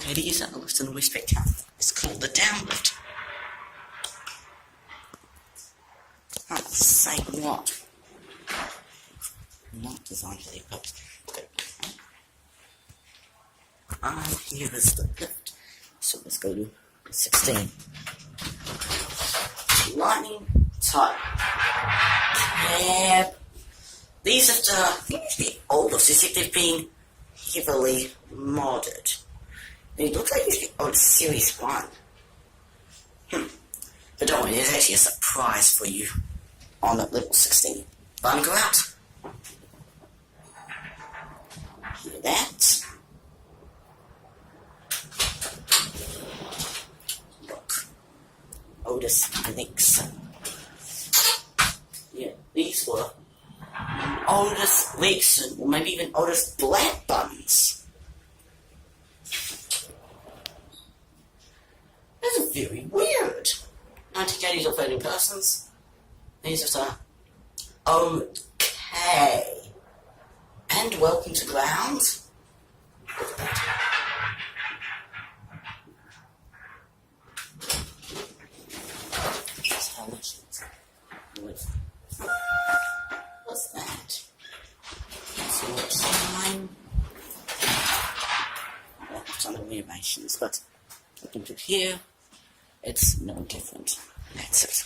It is at Wellington, Westpac town. It's called the Downward. Can't say what. Not designed for the purpose. And here is the lift. So let's go to 16. Lightning type cab. These are the oldest. It's like they've been heavily modded. They look like the old Series 1. But don't worry, there's actually a surprise for you on that level 16. Bunker out. Hear that? Look. Otis Nixon. Yeah, these were Otis Nixon, or maybe even Otis Black Buttons. That's very weird. 1980s or 30 persons. These are okay. And welcome to ground. Look at that. That's how much what's that? That's what sign. Well, it's on the rearrangements, but looking to here, it's no different. That's it.